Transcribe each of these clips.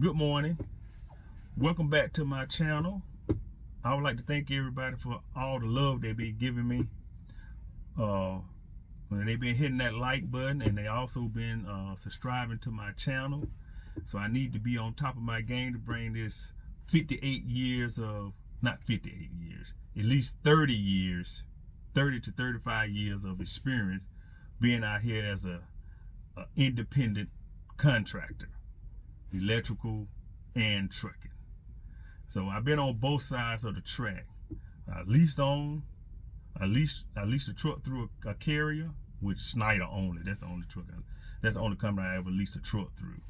Good morning. Welcome back to my channel. I would like to thank everybody for all the love they've been giving me. They've been hitting that like button, and they also been subscribing to my channel. So I need to be on top of my game to bring this 58 years of, not 58 years, at least 30 years, 30 to 35 years of experience being out here as a independent contractor, electrical and trucking. So I've been on both sides of the track. I leased a truck through a carrier, which Schneider only. That's the only truck. That's the only company I ever leased a truck through.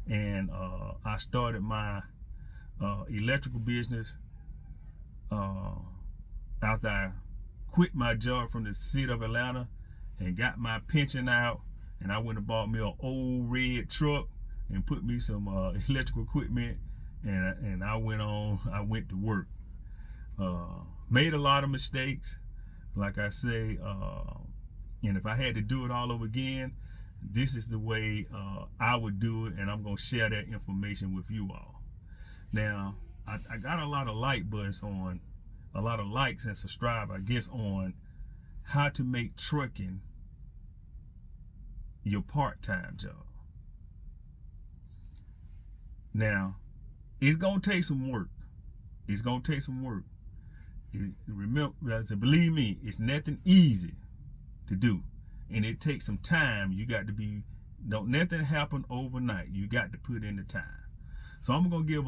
And I started my electrical business after I quit my job from the city of Atlanta and got my pension out. And I went and bought me an old red truck and put me some electrical equipment, and I went to work. Made a lot of mistakes, like I say, and if I had to do it all over again, this is the way I would do it, and I'm gonna share that information with you all. Now, I got a lot of like buttons on, a lot of likes and subscribe, I guess, on how to make trucking your part-time job. Now, it's gonna take some work. It's gonna take some work. Remember, believe me, it's nothing easy to do, and it takes some time. You got to be. Don't nothing happen overnight. You got to put in the time. So I'm gonna give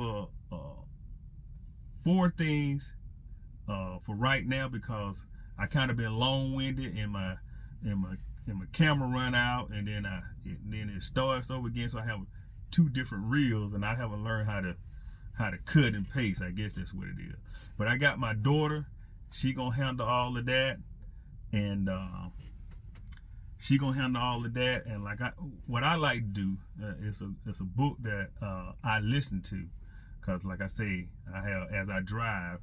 four things for right now, because I kind of been long-winded and my camera run out, and then it starts over again. So I have two different reels, and I haven't learned how to cut and paste. I guess that's what it is. But I got my daughter. She gonna handle all of that, and And like what I like to do is a book that I listen to, because like I say, I have, as I drive,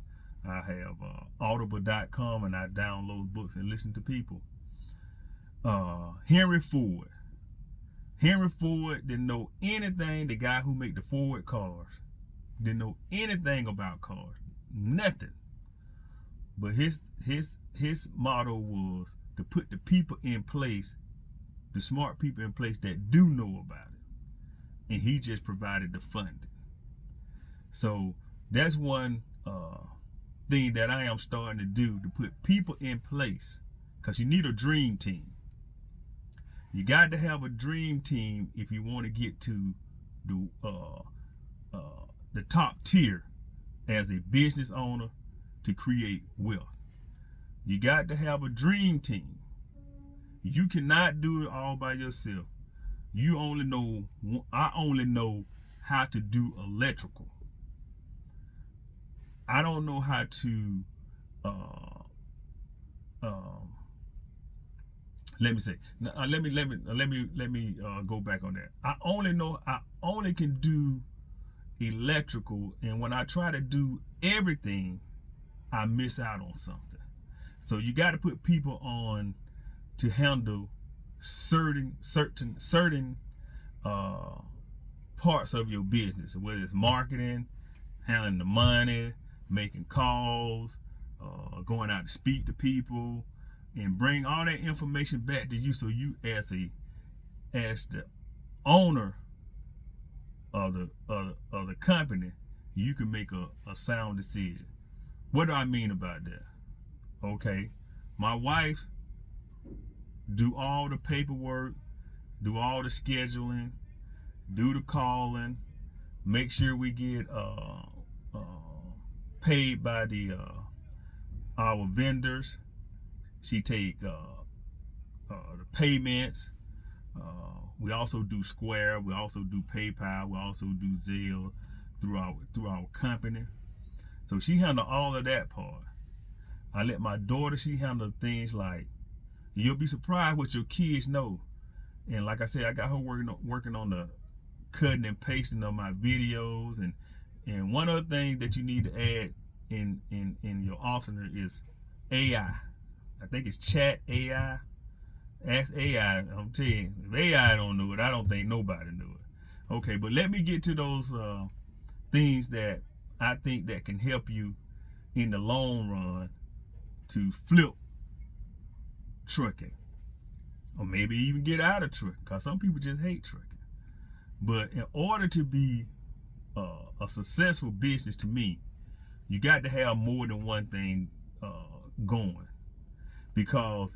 I have Audible.com, and I download books and listen to people. Henry Ford. Henry Ford didn't know anything. The guy who made the Ford cars didn't know anything about cars, nothing. But his motto was to put the people in place, the smart people in place that do know about it, and he just provided the funding. So that's one thing that I am starting to do, to put people in place, because you need a dream team. You got to have a dream team if you want to get to the top tier as a business owner, to create wealth. You got to have a dream team. You cannot do it all by yourself. I only know how to do electrical. I don't know how to let me go back on that. I only can do electrical, and when I try to do everything, I miss out on something. So you got to put people on to handle certain parts of your business, whether it's marketing, handling the money, making calls, going out to speak to people, and bring all that information back to you, so you, as the owner of the company, you can make a sound decision. What do I mean about that? Okay, my wife do all the paperwork, do all the scheduling, do the calling, make sure we get paid by our vendors. She take the payments. We also do Square. We also do PayPal. We also do Zelle through our company. So she handle all of that part. I let my daughter, she handle things like, you'll be surprised what your kids know. And like I said, I got her working on the cutting and pasting of my videos. And one other thing that you need to add in your arsenal is AI. I think it's Chat AI. Ask AI. I'm telling you, if AI don't know it, I don't think nobody knew it. Okay, but let me get to those things that I think that can help you in the long run to flip trucking, or maybe even get out of trucking, because some people just hate trucking. But in order to be a successful business, to me, you got to have more than one thing going. Because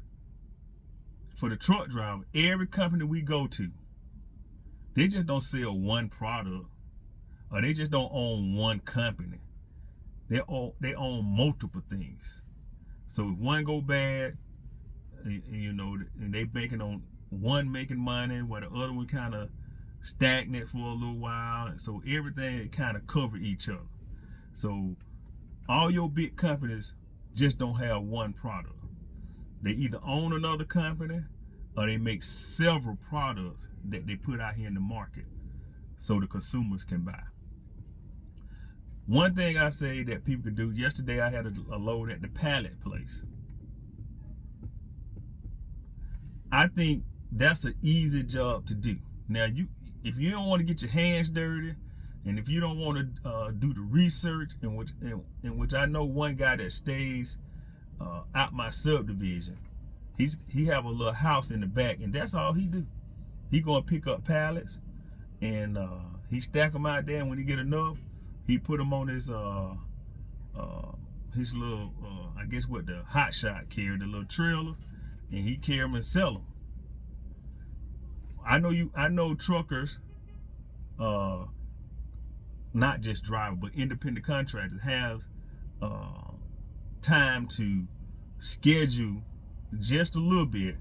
for the truck driver, every company we go to, they just don't sell one product, or they just don't own one company. They own multiple things. So if one go bad, and they banking on one making money, while the other one kind of stagnant for a little while. So everything kind of cover each other. So all your big companies just don't have one product. They either own another company, or they make several products that they put out here in the market so the consumers can buy. One thing I say that people could do, yesterday I had a load at the pallet place. I think that's an easy job to do. Now, if you don't want to get your hands dirty, and if you don't want to do the research, in which I know one guy that stays out my subdivision, he have a little house in the back, and that's all he do. He gonna pick up pallets, and he stack them out there, and when he get enough, he put them on his little I guess what the hot shot carry, the little trailer, and he carry them and sell them. I know truckers, not just drivers, but independent contractors have time to schedule just a little bit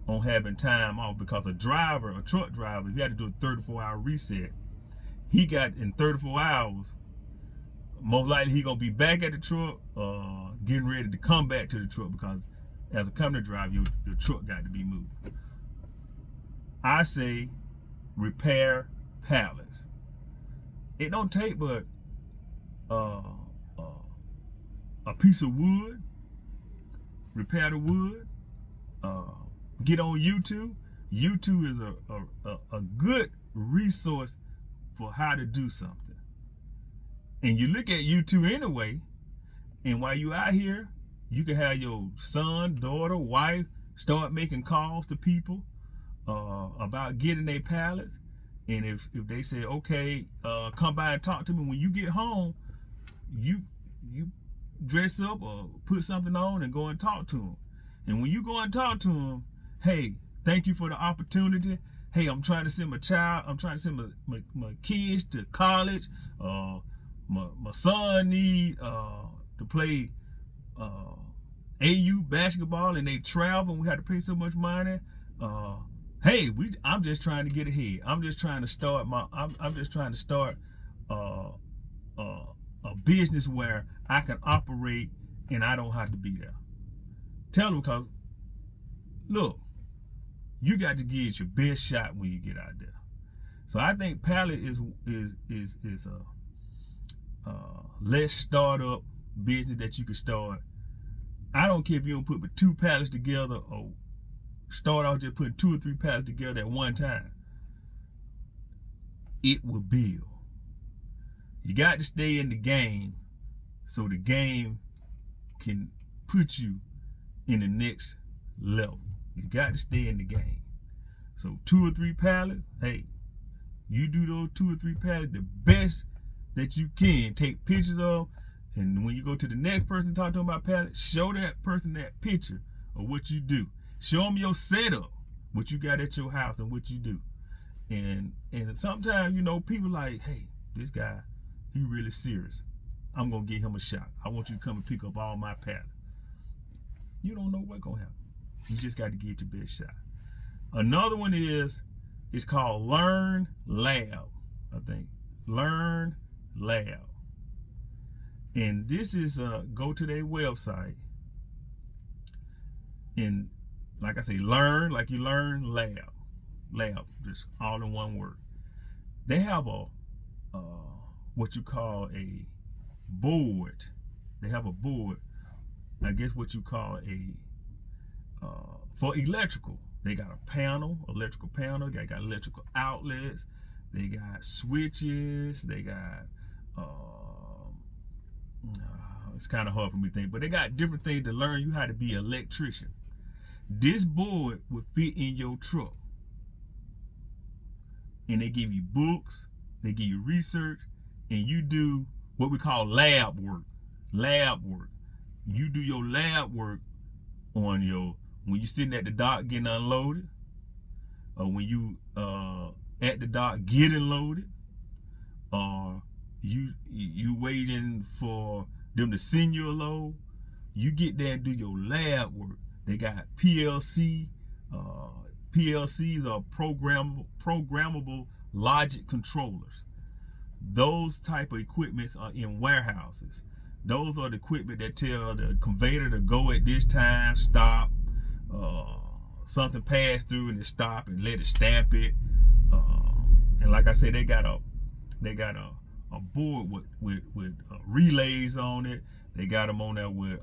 on having time off, because a truck driver, if you had to do a 34-hour reset, he got in 34 hours, most likely he gonna be back at the truck, getting ready to come back to the truck, because as a company driver, your truck got to be moved. I say repair pallets. It don't take but a piece of wood, repair the wood, get on YouTube. YouTube is a good resource for how to do something. And you look at YouTube anyway, and while you out here, you can have your son, daughter, wife start making calls to people about getting their pallets. And if they say, okay, come by and talk to me when you get home, you dress up or put something on and go and talk to them. And when you go and talk to them, hey, thank you for the opportunity. Hey, I'm trying to send my kids to college. My son need to play AU basketball, and they travel, and we have to pay so much money. Hey, I'm just trying to get ahead. I'm just trying to start a business where I can operate and I don't have to be there. Tell them, because look, you got to give your best shot when you get out there. So I think pallet is a less startup business that you can start. I don't care if you don't put but 2 pallets together, or start off just putting 2 or 3 pallets together at one time. It will build. You got to stay in the game so the game can put you in the next level. You got to stay in the game. So 2 or 3 pallets, hey, you do those 2 or 3 pallets the best that you can. Take pictures of, and when you go to the next person to talk to them about pallets, show that person that picture of what you do. Show them your setup, what you got at your house and what you do. And sometimes, people like, hey, this guy, he really serious. I'm gonna give him a shot. I want you to come and pick up all my pallets. You don't know what's gonna happen. You just got to get your best shot. Another one it's called Learn Lab, I think. Learn Lab. And this is go to their website, and like I say, learn like you learn, lab, just all in one word. They have a what you call a board. They have a board, I guess what you call a for electrical. They got a panel, electrical panel. They got electrical outlets. They got switches. They got it's kind of hard for me to think, but they got different things to learn you how to be an electrician. This board would fit in your truck. And they give you books, they give you research, and you do what we call lab work. Lab work. You do your lab work on when you're sitting at the dock getting unloaded, or when you at the dock getting loaded, or you waiting for them to send you a load. You get there and do your lab work. They got PLC. PLCs are programmable logic controllers. Those type of equipments are in warehouses. Those are the equipment that tell the conveyor to go at this time, stop, something pass through and it stop and let it stamp it. And like I said, they got a board with relays on it. They got them on there with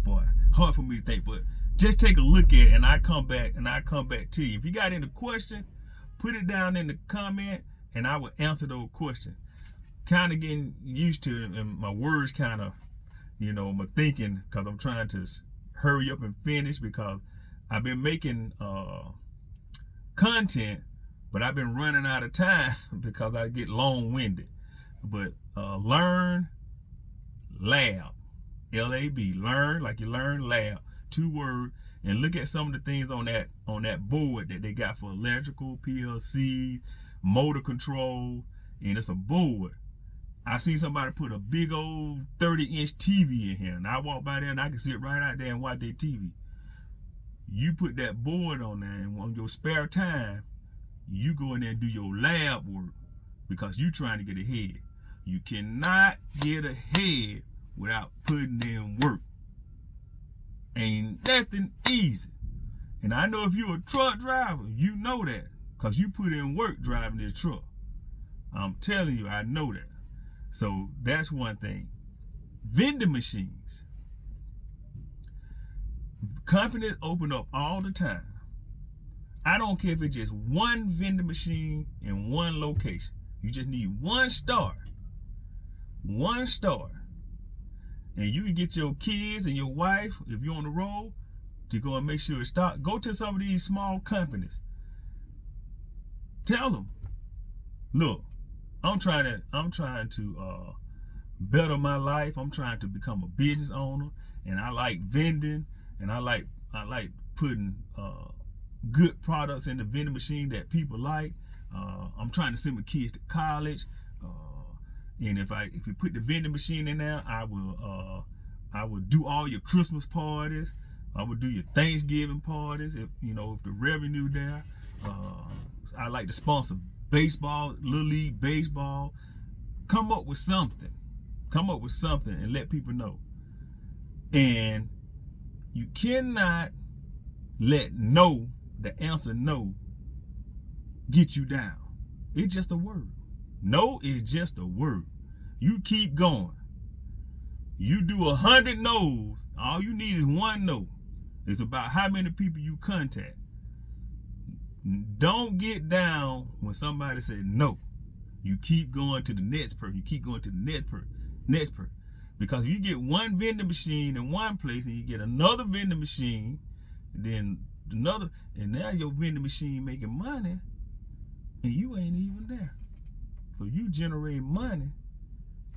boy, hard for me to think, but just take a look at it and I come back to you. If you got any question, put it down in the comment and I will answer those questions. Kind of getting used to it, and my words kind of, my thinking, because I'm trying to hurry up and finish, because I've been making content, but I've been running out of time because I get long-winded. But learn, lab, L-A-B, learn like you learn, lab, 2 words, and look at some of the things on that board that they got for electrical, PLC, motor control, and it's a board. I seen somebody put a big old 30-inch TV in here, and I walk by there and I can sit right out there and watch their TV. You put that board on there, and on your spare time, you go in there and do your lab work, because you trying to get ahead. You cannot get ahead without putting in work. Ain't nothing easy. And I know if you're a truck driver, you know that, because you put in work driving this truck. I'm telling you, I know that. So that's one thing. Vending machines. Companies open up all the time. I don't care if it's just one vending machine in one location. You just need one store. One store. And you can get your kids and your wife, if you're on the road, to go and make sure it's stocked. Go to some of these small companies. Tell them, look, I'm trying to better my life. I'm trying to become a business owner, and I like vending, and I like putting good products in the vending machine that people like. I'm trying to send my kids to college, and if you put the vending machine in there, I will do all your Christmas parties. I will do your Thanksgiving parties if the revenue there. I like to sponsor baseball, Little League baseball. Come up with something and let people know. And you cannot let the answer no, get you down. It's just a word. No is just a word. You keep going. You do 100 no's. All you need is one no. It's about how many people you contact. Don't get down when somebody says no. You keep going to the next person. You keep going to the next person. Because if you get one vending machine in one place and you get another vending machine, then another, and now your vending machine making money and you ain't even there. So you generate money.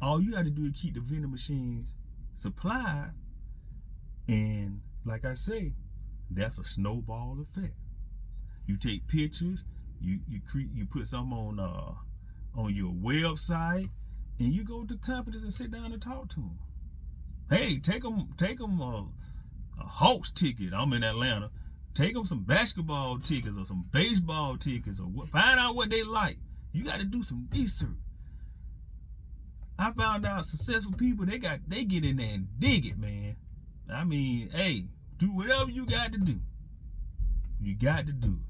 All you got to do is keep the vending machines supplied. And like I say, that's a snowball effect. You take pictures, you put something on your website, and you go to companies and sit down and talk to them. Hey, take them a Hawks ticket. I'm in Atlanta. Take them some basketball tickets or some baseball tickets, or find out what they like. You got to do some research. I found out successful people, they get in there and dig it, man. I mean, hey, do whatever you got to do. You got to do it.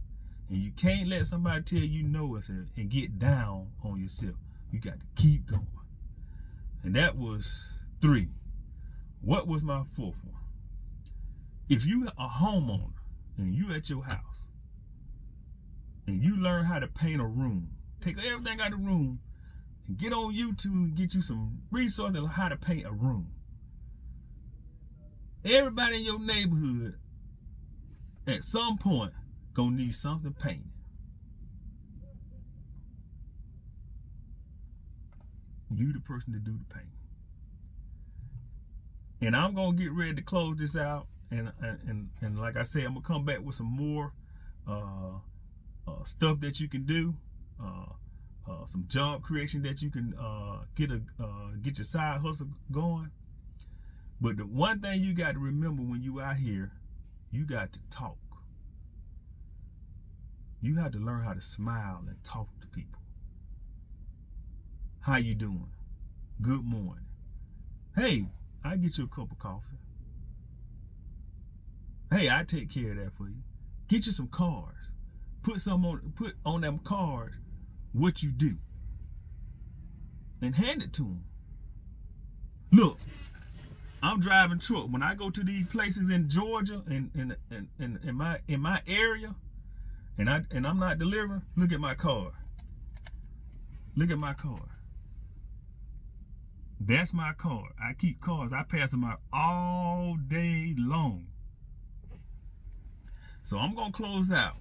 And you can't let somebody tell you no and get down on yourself. You got to keep going. And that was 3. What was my 4th one? If you a homeowner and you at your house and you learn how to paint a room. Take everything out of the room and get on YouTube and get you some resources on how to paint a room. Everybody in your neighborhood at some point gonna need something painted. You the person to do the painting. And I'm gonna get ready to close this out. And like I said, I'm gonna come back with some more stuff that you can do, some job creation that you can get your side hustle going. But the one thing you got to remember when you out here, you got to talk. You have to learn how to smile and talk to people. How you doing? Good morning. Hey, I get you a cup of coffee. Hey, I take care of that for you. Get you some cards. Put on them cards what you do. And hand it to them. Look, I'm driving truck. When I go to these places in Georgia and in my area, and I'm not delivering, look at my car. Look at my car. That's my car. I keep cars. I pass them out all day long. So I'm gonna close out.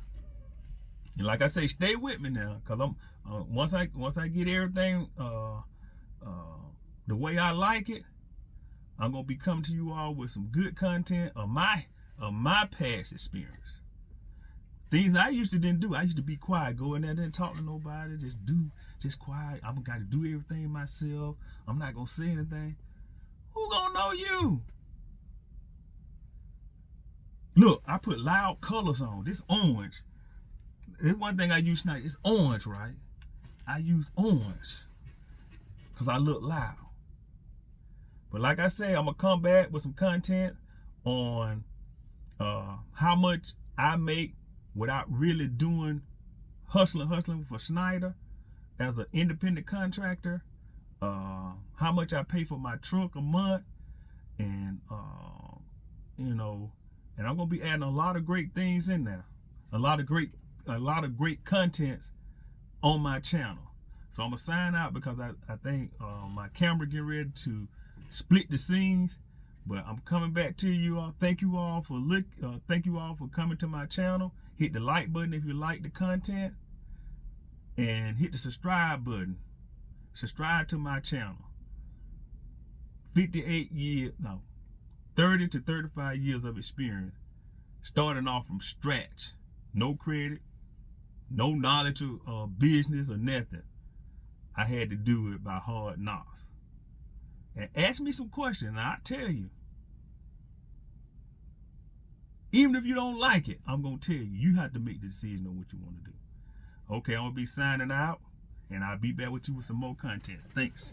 And like I say, stay with me now, cause I'm once I get everything the way I like it, I'm gonna be coming to you all with some good content of my past experience. Things I used to didn't do. I used to be quiet, go in there, didn't talk to nobody, just quiet. I'm got to do everything myself. I'm not gonna say anything. Who gonna know you? Look, I put loud colors on. This orange. This one thing I use tonight. It's orange, right? I use orange because I look loud. But like I say, I'm gonna come back with some content on how much I make without really doing hustling for Schneider as an independent contractor. How much I pay for my truck a month, and and I'm gonna be adding a lot of great things in there, a lot of great contents on my channel. So I'm gonna sign out because I think my camera getting ready to split the scenes. But I'm coming back to you all. Thank you all for coming to my channel. Hit the like button if you like the content, and hit the subscribe button. Subscribe to my channel. 30 to 35 years of experience, starting off from scratch. No credit, no knowledge of business or nothing. I had to do it by hard knocks. And ask me some questions and I'll tell you. Even if you don't like it, I'm going to tell you. You have to make the decision on what you want to do. Okay, I'm going to be signing out, and I'll be back with you with some more content. Thanks.